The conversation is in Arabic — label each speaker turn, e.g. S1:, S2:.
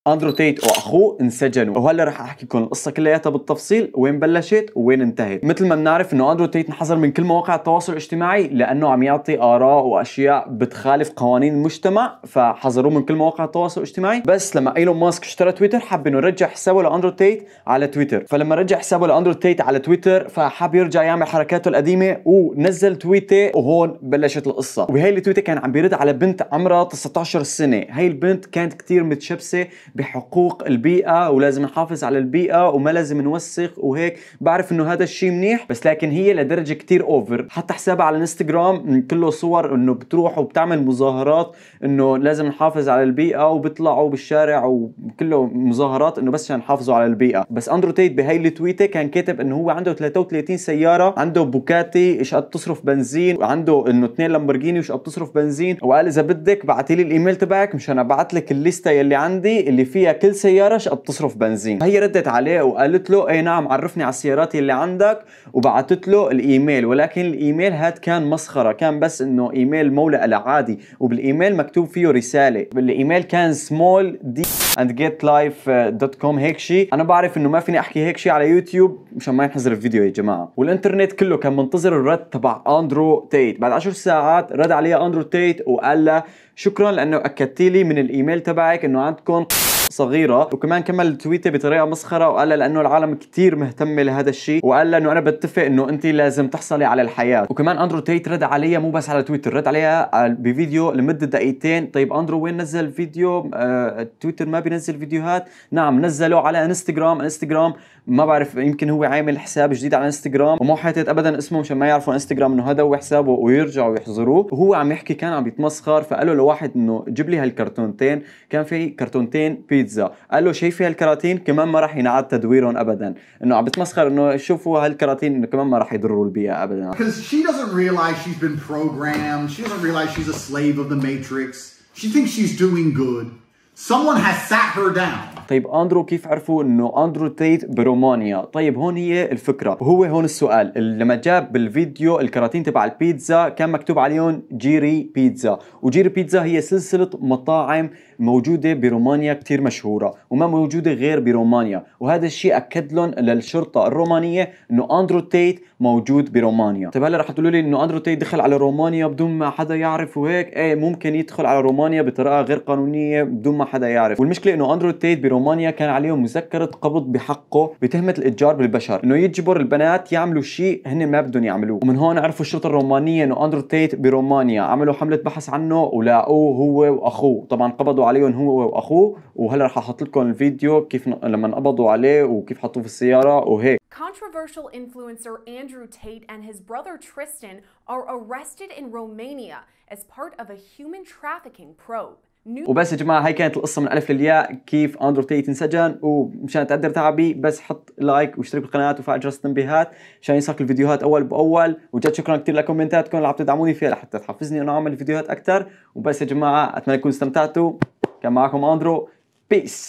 S1: اندرو تيت واخوه انسجنوا، وهلا رح احكي لكم القصه كلياتها بالتفصيل، وين بلشت وين انتهت. مثل ما بنعرف انه اندرو تيت انحظر من كل مواقع التواصل الاجتماعي لانه عم يعطي اراء واشياء بتخالف قوانين المجتمع، فحظروه من كل مواقع التواصل الاجتماعي. بس لما ايلون ماسك اشترى تويتر حب انه يرجع حسابه لاندرو تيت على تويتر، فلما رجع حسابه لاندرو تيت على تويتر فحب يرجع يعمل حركاته القديمه ونزل تويته، وهون بلشت القصه. وبهي التويته كان عم بيرد على بنت عمرها 19 سنه. هي البنت كانت كثير متشبثه بحقوق البيئة، ولازم نحافظ على البيئة وما لازم نوسخ وهيك. بعرف انه هذا الشيء منيح، بس لكن هي لدرجة كتير اوفر. حتى حسابها على الانستغرام كله صور انه بتروح وبتعمل مظاهرات انه لازم نحافظ على البيئة، وبيطلعوا بالشارع وكله مظاهرات انه بس عشان نحافظوا على البيئة. بس اندرو تيت بهاي التويته كان كاتب انه هو عنده 33 سيارة، عنده بوكاتي ايش قد تصرف بنزين، وعنده انه 2 لامبورجيني وش قد تصرف بنزين، وقال اذا بدك بعتي لي الايميل تبعك مشان ابعث لك الليسته يلي عندي اللي فيها كل سيارة شو بتصرف بنزين. هي ردت عليه وقالت له اي نعم عرفني على السيارات اللي عندك، وبعثت له الايميل. ولكن الايميل هاد كان مسخرة، كان بس انه ايميل مولع عادي، وبالايميل مكتوب فيه رسالة. بالايميل كان small d and getlife.com هيك شيء. انا بعرف انه ما فيني احكي هيك شيء على يوتيوب مشان ما ينحظر الفيديو يا جماعة. والانترنت كله كان منتظر الرد تبع اندرو تيت. بعد 10 ساعات رد عليها اندرو تيت وقال لها شكرا لانه اكدتي لي من الايميل تبعك انه عندكم صغيرة. وكمان كمل التويته بطريقة مسخرة وقال لأنه العالم كتير مهتمة لهذا الشيء، وقال إنه أنا بتفق إنه أنت لازم تحصلي على الحياة. وكمان أندرو تيت رد عليها مو بس على تويتر، رد عليها بفيديو لمدة دقيقتين. طيب أندرو وين نزل الفيديو؟ تويتر ما بينزل فيديوهات. نعم نزله على انستغرام ما بعرف يمكن هو عامل حساب جديد على انستغرام ومو حاطط ابدا اسمه مشان ما يعرفوا انستغرام انه هذا هو حسابه ويرجعوا يحظروه. وهو عم يحكي كان عم يتمسخر، فقالوا لواحد انه جيب لي هالكرتونتين. كان في كرتونتين بيتزا، قال له شايفي هالكراتين كمان ما راح ينعاد تدويرهم ابدا. انه عم بتمسخر انه شوفوا هالكراتين انه كمان ما راح يضروا البيئه ابدا.
S2: Because she doesn't realize she's been programmed. She doesn't realize she's a slave of the matrix. She thinks she's doing good. Someone has sat her down.
S1: طيب اندرو كيف عرفوا انه اندرو تيت برومانيا؟ طيب هون هي الفكره، وهو هون السؤال. لما جاب بالفيديو الكراتين تبع البيتزا كان مكتوب عليهم جيري بيتزا، وجيري بيتزا هي سلسله مطاعم موجوده برومانيا كثير مشهوره وما موجوده غير برومانيا. وهذا الشيء اكد لهم للشرطه الرومانيه انه اندرو تيت موجود برومانيا. طيب هلا رح تقولوا لي انه اندرو تيت دخل على رومانيا بدون ما حدا يعرف وهيك. ايه ممكن يدخل على رومانيا بطريقه غير قانونيه بدون ما حدا يعرف. والمشكله انه اندرو تيت رومانيا كان عليهم مذكرة قبض بحقه بتهمة الإتجار بالبشر، إنه يجبر البنات يعملوا شيء هن ما بدهم يعملوه. ومن هون عرفوا الشرطة الرومانية إنه أندرو تيت برومانيا، عملوا حملة بحث عنه ولاقوه هو وأخوه. طبعا قبضوا عليهم هو وأخوه، وهلا رح أحط لكم الفيديو كيف لما قبضوا عليه وكيف حطوه في السيارة وهيك.
S3: Controversial influencer Andrew Tate and his brother Tristan are arrested in Romania as part of a human trafficking probe.
S1: وبس يا جماعه هاي كانت القصه من الف للياء كيف اندرو تيت انسجن. ومشان تقدر تعبي بس حط لايك واشترك بالقناه وفعل جرس التنبيهات عشان يوصلك الفيديوهات اول باول. وجد شكرا كثير لكومنتاتكم اللي عم تدعموني فيها لحتى تحفزني انه اعمل فيديوهات اكثر. وبس يا جماعه اتمنى تكونوا استمتعتوا. كان معكم اندرو، بيس.